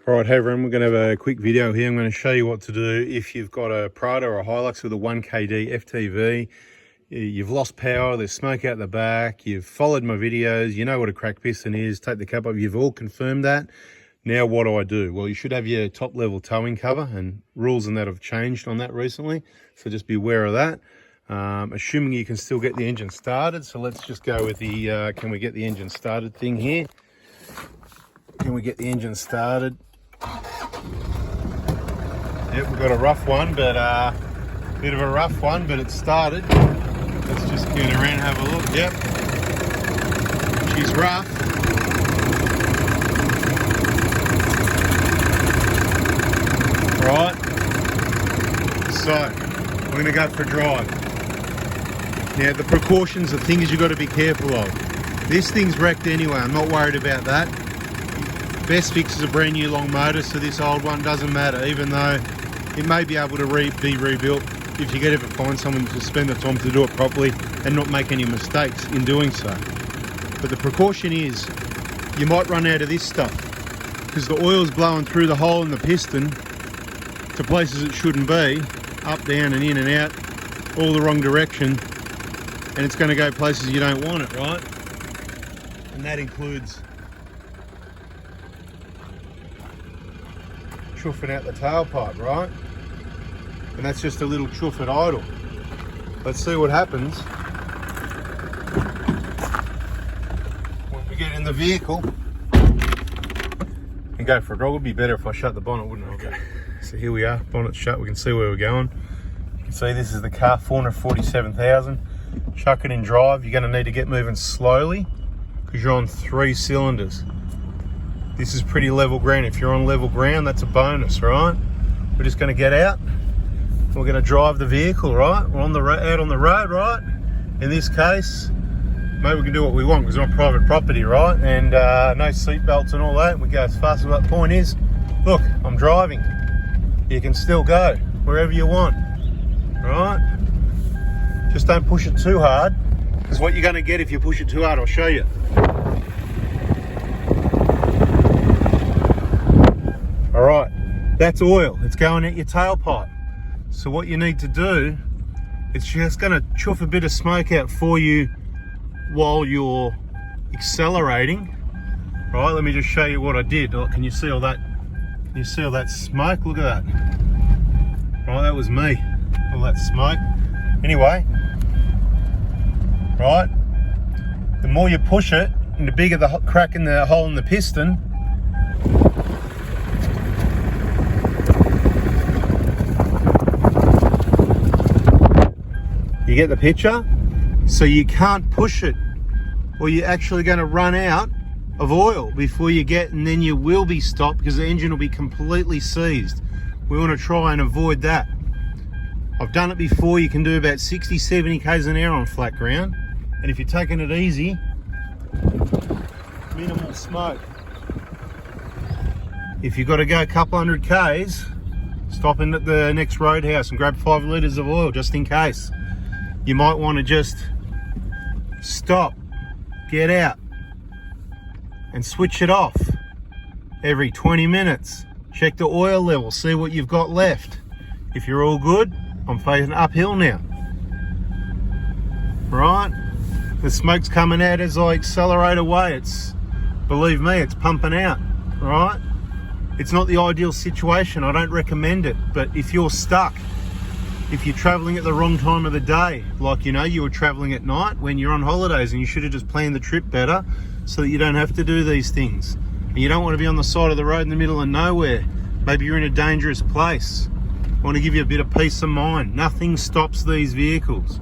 Alright, hey everyone, we're going to have a quick video here. I'm going to show you what to do if you've got a Prado or a Hilux with a 1KD FTV. You've lost power, there's smoke out the back, you've followed my videos, you know what a cracked piston is, take the cap off, you've all confirmed that. Now what do? Well, you should have your top level towing cover, and rules and that have changed on that recently, so just be aware of that. Assuming you can still get the engine started, so let's just go with the can we get the engine started thing here. Can we get the engine started? Yep, we've got a rough one, but bit of a rough one, but it started. Let's just get around and have a look. Yep, she's rough. Right, so we're going to go for a drive. Now the precautions, the things you've got to be careful of. This thing's wrecked anyway, I'm not worried about that. Best fix is a brand new long motor, so this old one doesn't matter, even though it may be able to be rebuilt if you could ever find someone to spend the time to do it properly and not make any mistakes in doing so. But the precaution is you might run out of this stuff because the oil's blowing through the hole in the piston to places it shouldn't be, up, down and in and out, all the wrong direction, and it's going to go places you don't want it, right? And that includes chuffing out the tailpipe, right? And that's just a little chuff at idle. Let's see what happens when we get in the vehicle and go for a drive. It would be better if I shut the bonnet, wouldn't it? Okay, so here we are, bonnet's shut, we can see where we're going. You can see this is the car, 447,000. Chuck it in drive. You're going to need to get moving slowly because you're on 3 cylinders. This is pretty level ground. If you're on level ground, that's a bonus, right? We're just going to get out. We're going to drive the vehicle, right? We're on the out on the road, right? In this case, maybe we can do what we want because we're on private property, right? And no seat belts and all that. We go as fast as that. Point is, look, I'm driving. You can still go wherever you want, right? Just don't push it too hard, because what you're going to get if you push it too hard, I'll show you. Alright, that's oil. It's going at your tailpipe. So what you need to do, it's just going to chuff a bit of smoke out for you while you're accelerating. Right, let me just show you what I did. Oh, can you see all that? Can you see all that smoke? Look at that. Right, that was me. All that smoke. Anyway, right, the more you push it, and the bigger the crack in the hole in the piston, you get the picture? So you can't push it, or you're actually going to run out of oil before you get, and then you will be stopped because the engine will be completely seized. We want to try and avoid that. I've done it before. You can do about 60, 70 k's an hour on flat ground, and if you're taking it easy, minimal smoke. If you've got to go a couple hundred k's, stop in at the next roadhouse and grab 5 litres of oil just in case. You might want to just stop, get out and switch it off every 20 minutes. Check the oil level, see what you've got left. If you're all good, I'm facing uphill now. Right? The smoke's coming out as I accelerate away. Believe me, it's pumping out, right? It's not the ideal situation. I don't recommend it, but if you're stuck, if you're traveling at the wrong time of the day, like, you know, you were traveling at night when you're on holidays, and you should have just planned the trip better so that you don't have to do these things. And you don't want to be on the side of the road in the middle of nowhere. Maybe you're in a dangerous place. I want to give you a bit of peace of mind. Nothing stops these vehicles.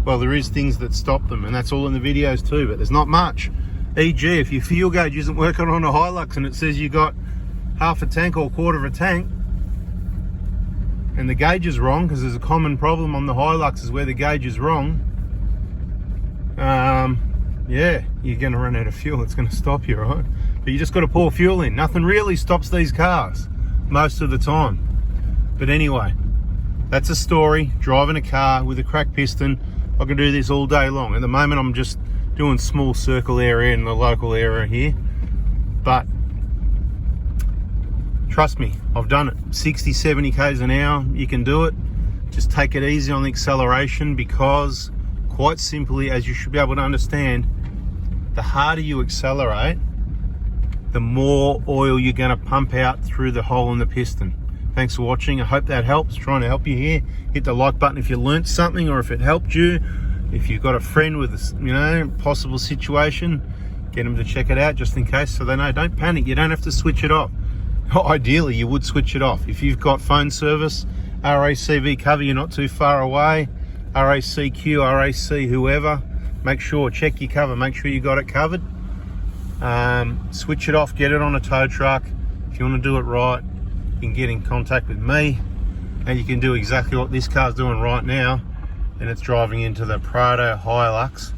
Well, there is things that stop them, and that's all in the videos too, but there's not much. E.g., if your fuel gauge isn't working on a Hilux and it says you got half a tank or a quarter of a tank, and the gauge is wrong, because there's a common problem on the Hiluxes where the gauge is wrong, yeah, you're going to run out of fuel. It's going to stop you, right? But you just got to pour fuel in. Nothing really stops these cars most of the time. But anyway, that's a story. Driving a car with a cracked piston. I can do this all day long. At the moment, I'm just doing small circle area in the local area here. But Trust me, I've done it. 60, 70 k's an hour, you can do it. Just take it easy on the acceleration, because quite simply, as you should be able to understand, the harder you accelerate, the more oil you're going to pump out through the hole in the piston. Thanks for watching. I hope that helps. Trying to help you here. Hit the like button if you learnt something, or if it helped you. If you've got a friend with a, possible situation, get them to check it out just in case, so they know. Don't panic. You don't have to switch it off. Ideally, you would switch it off. If you've got phone service, RACV cover, you're not too far away. RACQ, RAC, whoever. Make sure, check your cover. Make sure you got it covered. Switch it off. Get it on a tow truck. If you want to do it right, you can get in contact with me, and you can do exactly what this car's doing right now, and it's driving into the Prado Hilux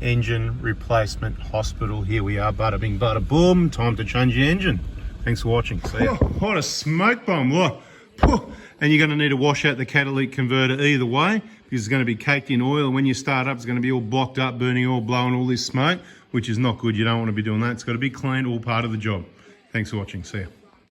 engine replacement hospital. Here we are, bada bing, bada boom. Time to change your engine. Thanks for watching. See ya. What a smoke bomb. Look. And you're going to need to wash out the catalytic converter either way, because it's going to be caked in oil, and when you start up, it's going to be all blocked up, burning oil, blowing all this smoke, which is not good. You don't want to be doing that. It's got to be clean, all part of the job. Thanks for watching. See ya.